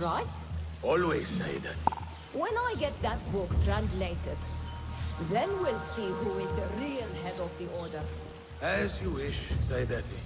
right? Always say that. When I get that book translated, then we'll see who is the real head of the Order. As you wish, Saidati.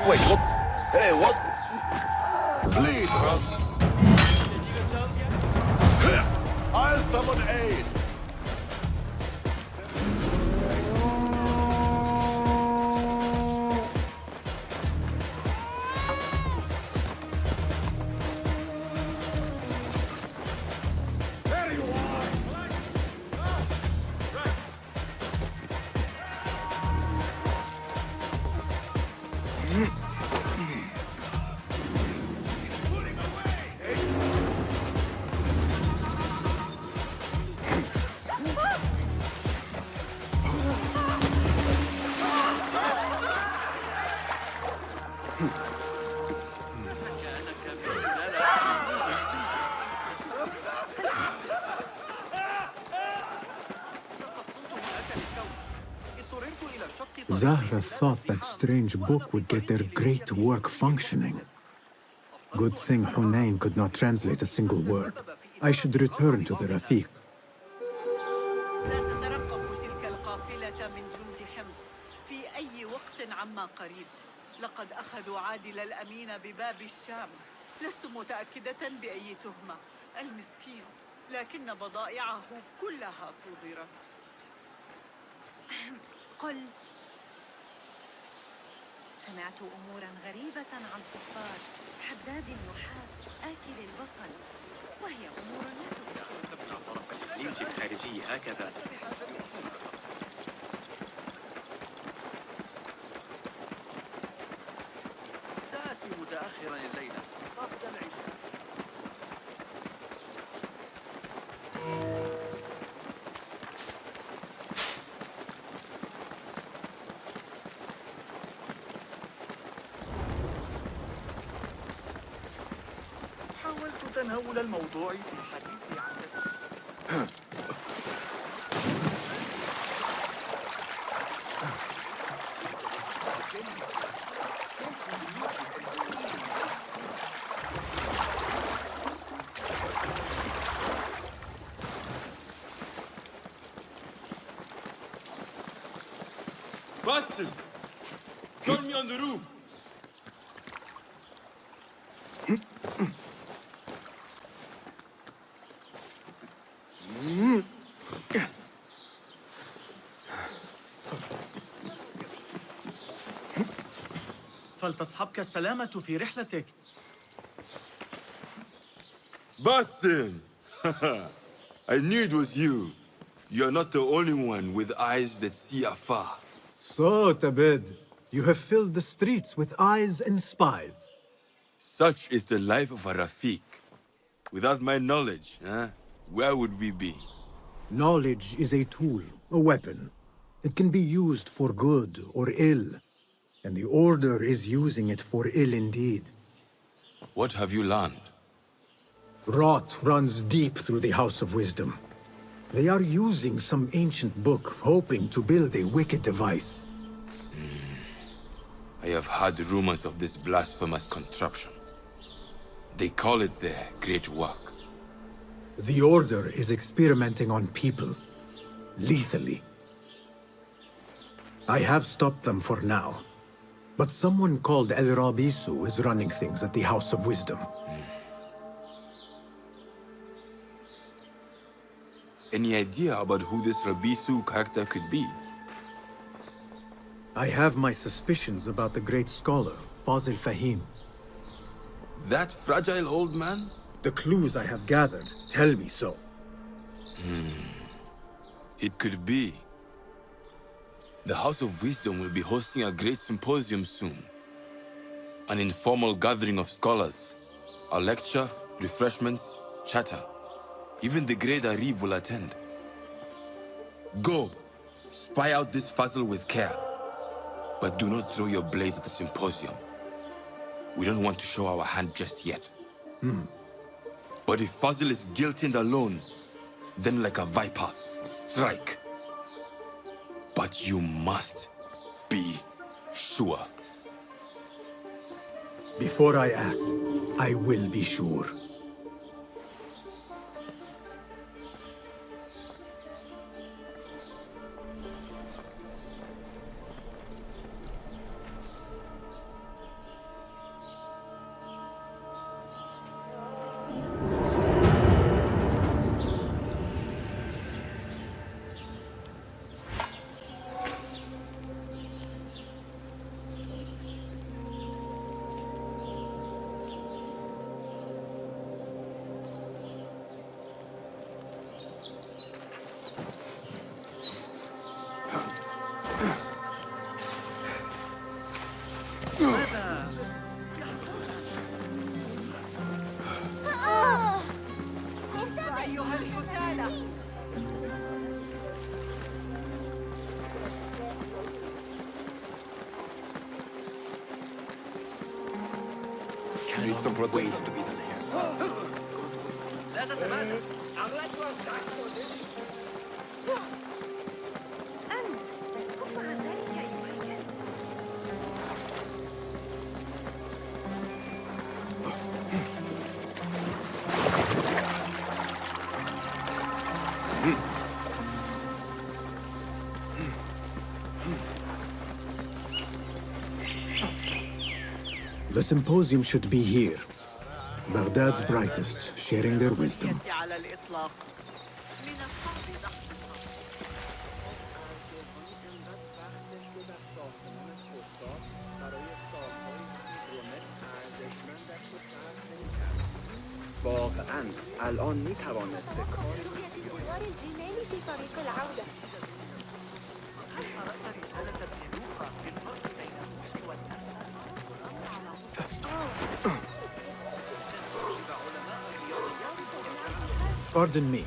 Wait, what? Hey, what? Lead, bro. I'll summon aid. Zahra thought that strange book would get their great work functioning. Good thing Hunayn could not translate a single word. I should return to the Rafiq. لا تترقبوا تلك القافلة من جند حمص في أي وقت عما قريب. لقد أخذوا عادل الأمين بباب الشام. لست متأكدة بأي تهمة. المسكين، لكن بضائعه كلها صدرت. قل. سمعت أموراً غريبة عن صفار حداد النحاس آكل البصل، وهي أمور لا تدرك. تبنى طرق الإنجيل الخارجي هكذا. سآتي متأخراً الليلة قبل العشاء. تناول الموضوع في الحديث عن Basim! Join me on the roof! فلتصحبك السلامة في رحلتك. Basim! I knew it was you. You're not the only one with eyes that see afar. So, Tabed, you have filled the streets with eyes and spies. Such is the life of a Rafiq. Without my knowledge, where would we be? Knowledge is a tool, a weapon. It can be used for good or ill, and the Order is using it for ill indeed. What have you learned? Rot runs deep through the House of Wisdom. They are using some ancient book, hoping to build a wicked device. I have heard rumors of this blasphemous contraption. They call it their great work. The Order is experimenting on people, lethally. I have stopped them for now, but someone called El Rabisu is running things at the House of Wisdom. Any idea about who this Rabisu character could be? I have my suspicions about the great scholar, Fazil Fahim. That fragile old man? The clues I have gathered tell me so. It could be. The House of Wisdom will be hosting a great symposium soon. An informal gathering of scholars. A lecture, refreshments, chatter. Even the great Arib will attend. Go, spy out this Fazil with care. But do not throw your blade at the symposium. We don't want to show our hand just yet. But if Fazil is guilty and alone, then like a viper, strike. But you must be sure. Before I act, I will be sure. Need some protection to be done here. لا تتمادى. أنت كف عن ذلك أيها الكلب. The symposium should be here. Baghdad's brightest, sharing their wisdom. على الإطلاق. من الصعب ضحك. واقعاً الان می توانست کاری صغار الجمال في طريق العودة. قرأت رسالة ابن لوقا في الفرق بين الروح والنفس. Pardon me.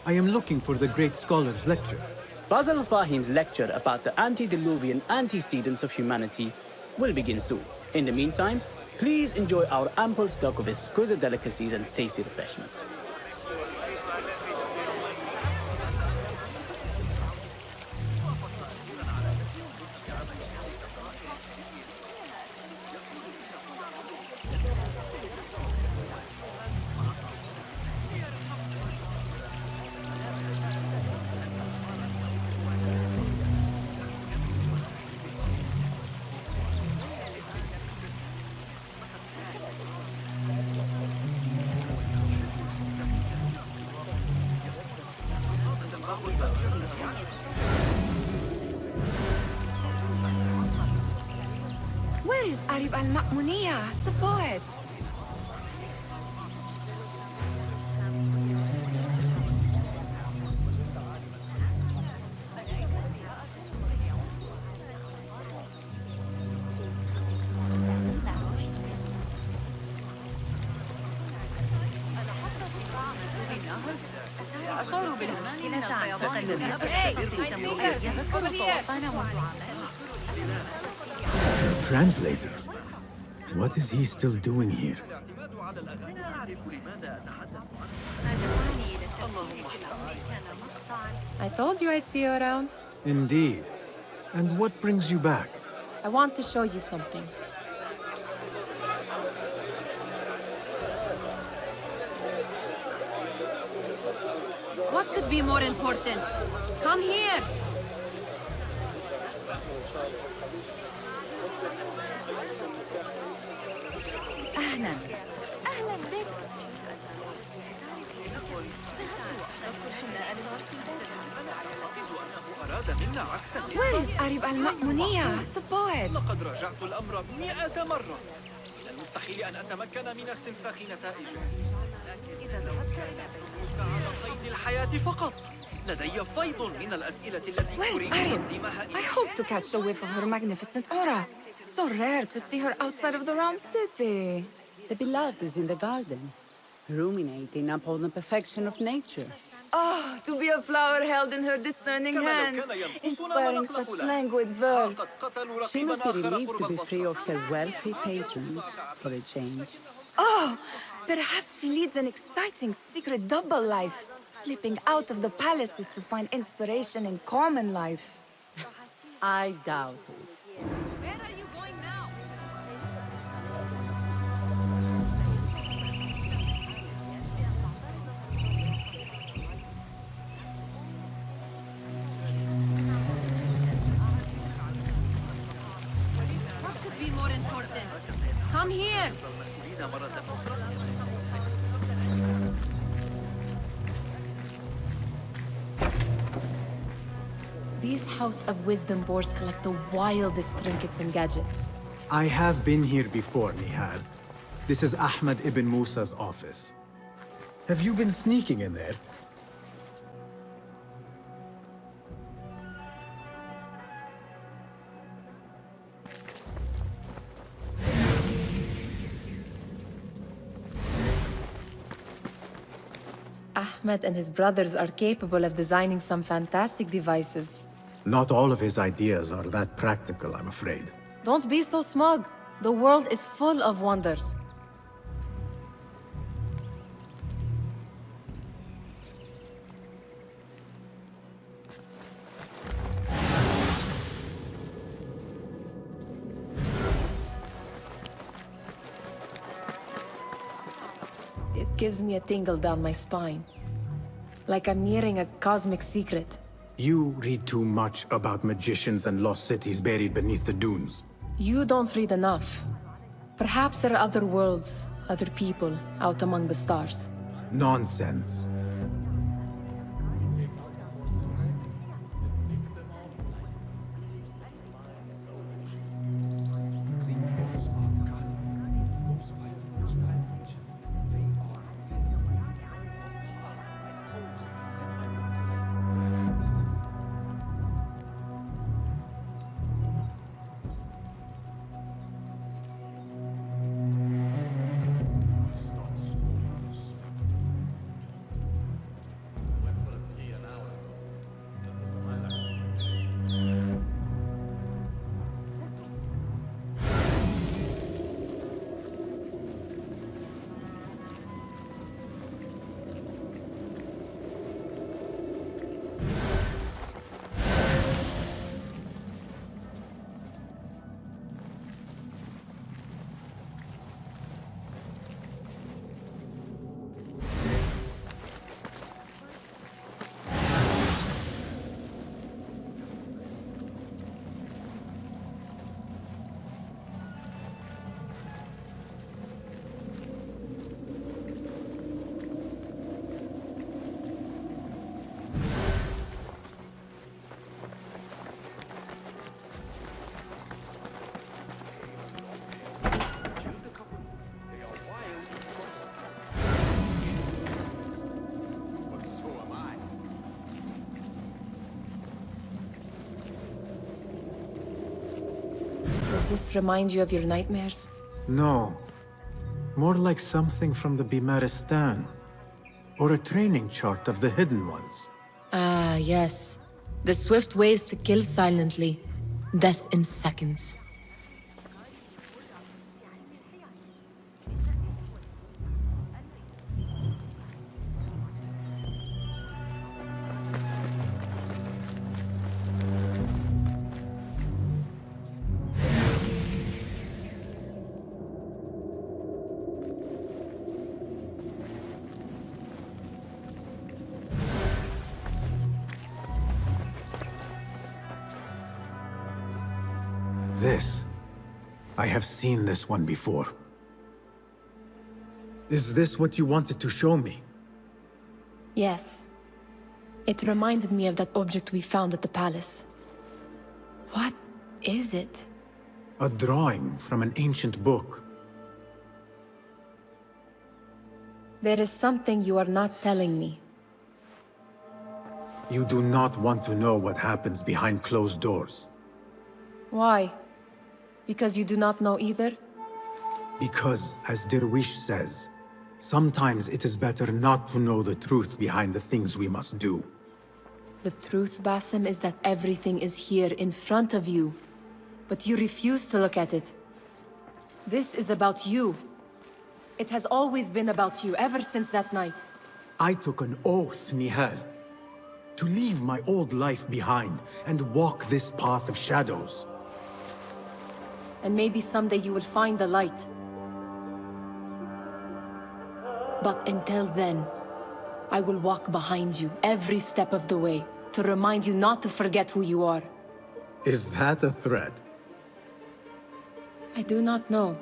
I am looking for the great scholar's lecture. Basil Fahim's lecture about the antediluvian antecedents of humanity will begin soon. In the meantime, please enjoy our ample stock of exquisite delicacies and tasty refreshments. Where is Arib al-Ma'muniyah, the poet? The translator? What is he still doing here? I told you I'd see you around. Indeed. And what brings you back? I want to show you something. What could be more important? Come here! أهلاً أهلاً بك. Where is Arib al-Ma'muniyah, the poet? لقد راجعت الأمر 100 مرة. من المستحيل أن أتمكن من استنساخ نتائجه. إذا موسى على قيد الحياة فقط. لدي فيض من الأسئلة التي أريد تقديمها إليك. I hope to catch a whiff of her magnificent aura. So rare to see her outside of the round city. The beloved is in the garden, ruminating upon the perfection of nature. Oh, to be a flower held in her discerning hands, inspiring such languid verse. She must be relieved to be free of her wealthy patrons for a change. Oh, perhaps she leads an exciting secret double life, slipping out of the palaces to find inspiration in common life. I doubt it. Where are you going now? What could be more important? Come here! These House of Wisdom boars collect the wildest trinkets and gadgets. I have been here before, Nihal. This is Ahmed ibn Musa's office. Have you been sneaking in there? Ahmed and his brothers are capable of designing some fantastic devices. Not all of his ideas are that practical, I'm afraid. Don't be so smug. The world is full of wonders. It gives me a tingle down my spine. Like I'm nearing a cosmic secret. You read too much about magicians and lost cities buried beneath the dunes. You don't read enough. Perhaps there are other worlds, other people, out among the stars. Nonsense. Does this remind you of your nightmares? No. More like something from the Bimaristan. Or a training chart of the Hidden Ones. Ah, yes. The swift ways to kill silently. Death in seconds. This. I have seen this one before. Is this what you wanted to show me? Yes. It reminded me of that object we found at the palace. What is it? A drawing from an ancient book. There is something you are not telling me. You do not want to know what happens behind closed doors. Why? Because you do not know either? Because, as Derwish says, sometimes it is better not to know the truth behind the things we must do. The truth, Basim, is that everything is here in front of you. But you refuse to look at it. This is about you. It has always been about you, ever since that night. I took an oath, Nihal, to leave my old life behind and walk this path of shadows. And maybe someday you will find the light. But until then, I will walk behind you every step of the way to remind you not to forget who you are. Is that a threat? I do not know.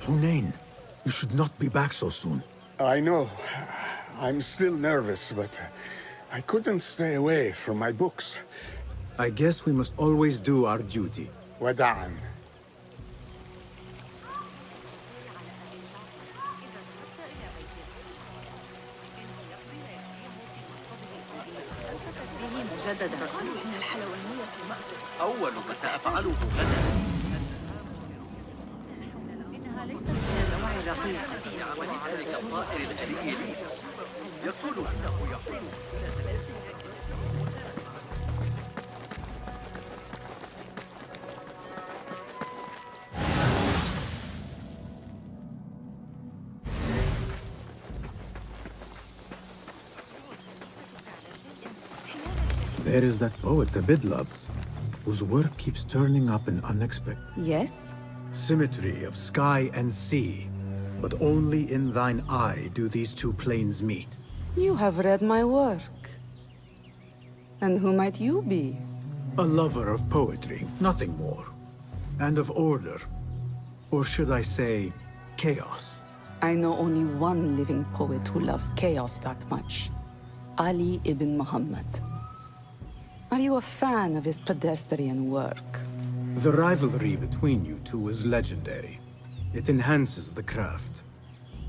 Hunain, you should not be back so soon. I know. I'm still nervous, but I couldn't stay away from my books. I guess we must always do our duty. Wada'an. أول ما سأفعله غدا ذلك الطائر الأليم لي يقول أنه يقول There is that poet Abid loves, whose work keeps turning up in unexpected. Yes? Symmetry of sky and sea, but only in thine eye do these two planes meet. You have read my work. And who might you be? A lover of poetry, nothing more. And of order. Or should I say, chaos. I know only one living poet who loves chaos that much. Ali ibn Muhammad. Are you a fan of his pedestrian work? The rivalry between you two is legendary. It enhances the craft.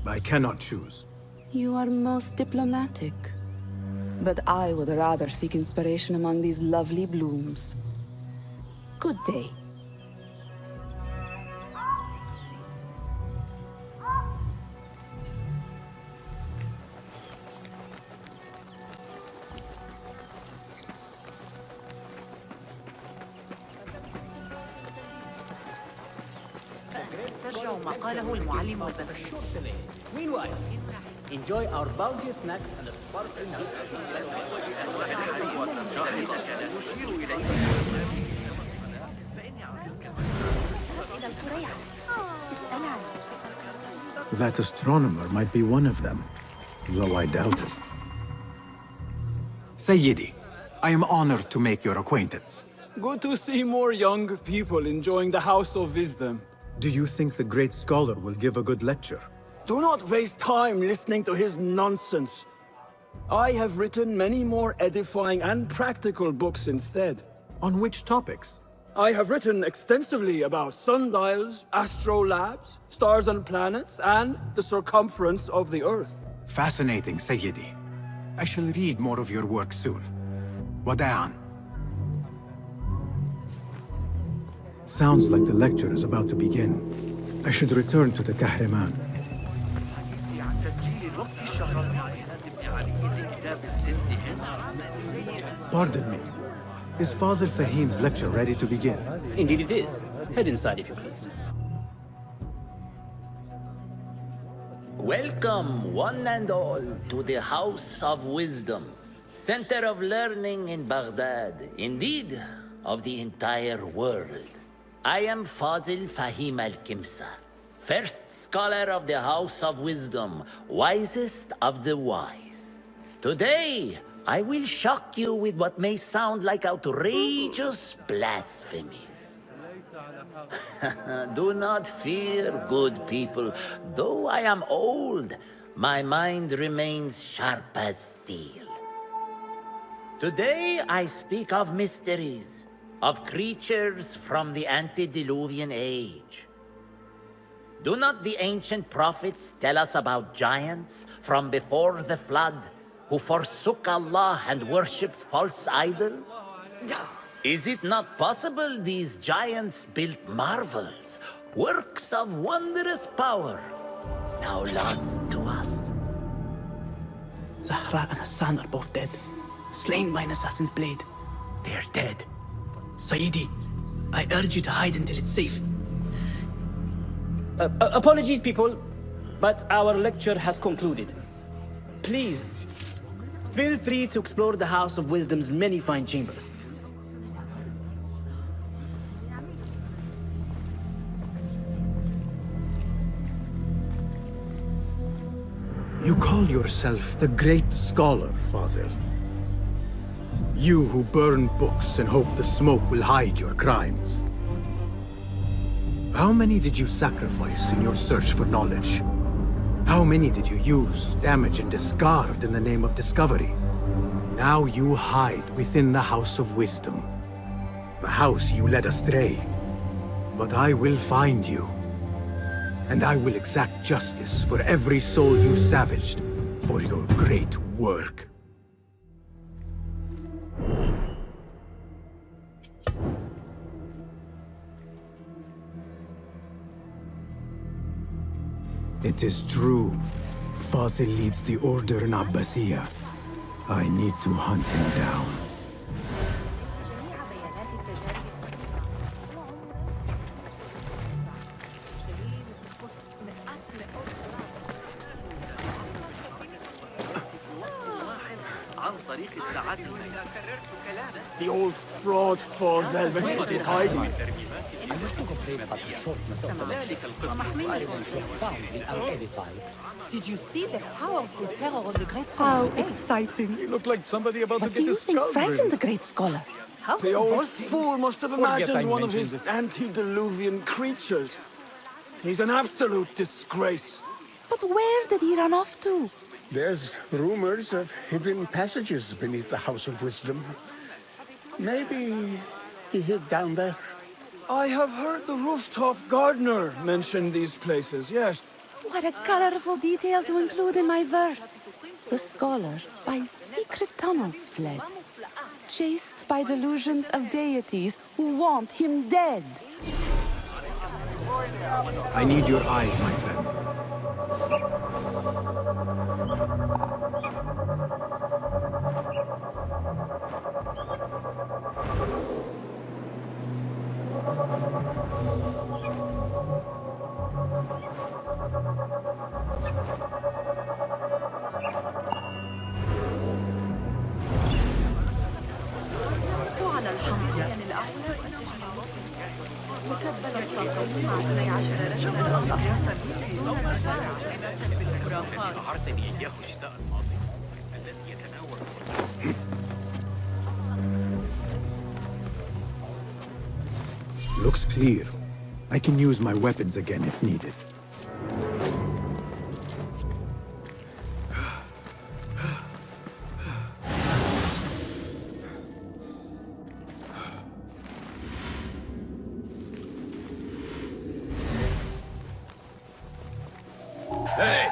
I cannot choose. You are most diplomatic. But I would rather seek inspiration among these lovely blooms. Good day. ما قاله المعلم البدري. Meanwhile, enjoy our bounteous snacks and a sparkling That astronomer might be one of them, though I doubt it. Sayyidi, I am honored to make your acquaintance. Good to see more young people enjoying the House of Wisdom. Do you think the great scholar will give a good lecture? Do not waste time listening to his nonsense. I have written many more edifying and practical books instead. On which topics? I have written extensively about sundials, astrolabes, stars and planets, and the circumference of the Earth. Fascinating, Sayyidi. I shall read more of your work soon. Wada'an. Sounds like the lecture is about to begin. I should return to the Kahraman. Pardon me. Is Fazil Fahim's lecture ready to begin? Indeed it is. Head inside if you please. Welcome, one and all, to the House of Wisdom, center of learning in Baghdad, indeed, of the entire world. I am Fazil Fahim al-Kimsa, first scholar of the House of Wisdom, wisest of the wise. Today, I will shock you with what may sound like outrageous blasphemies. Do not fear, good people. Though I am old, my mind remains sharp as steel. Today I speak of mysteries, of creatures from the antediluvian age. Do not the ancient prophets tell us about giants from before the flood who forsook Allah and worshipped false idols? Is it not possible these giants built marvels, works of wondrous power, now lost to us? Zahra and Hassan are both dead, slain by an assassin's blade. They're dead. Sayyidi, I urge you to hide until it's safe. Apologies, people, but our lecture has concluded. Please, feel free to explore the House of Wisdom's many fine chambers. You call yourself the great scholar, Fazil. You who burn books and hope the smoke will hide your crimes. How many did you sacrifice in your search for knowledge? How many did you use, damage, and discard in the name of discovery? Now you hide within the House of Wisdom. The house you led astray. But I will find you. And I will exact justice for every soul you savaged for your great work. It is true. Fazil leads the Order in Abbasiyah. I need to hunt him down. The old fraud Fazil went in hiding. I wish to complain about the shortness of the lecture. Found in our edified. Did you see the powerful terror of the great How scholar? exciting. You look like somebody about What to do get you his think skull frightened the bruised. great scholar? How The old revolting. fool must have imagined one of his antediluvian creatures. He's an absolute disgrace. But where did he run off to? There's rumors of hidden passages beneath the House of Wisdom. Maybe he hid down there. I have heard the rooftop gardener mention these places, yes. What a colorful detail to include in my verse. The scholar by secret tunnels fled, chased by delusions of deities who want him dead. I need your eyes, my friend. يا سميري دون مشاعر بالخرافات. أعرتني إياه الشتاء الماضي الذي يتناول Looks clear. I can use my weapons again if needed. Hey!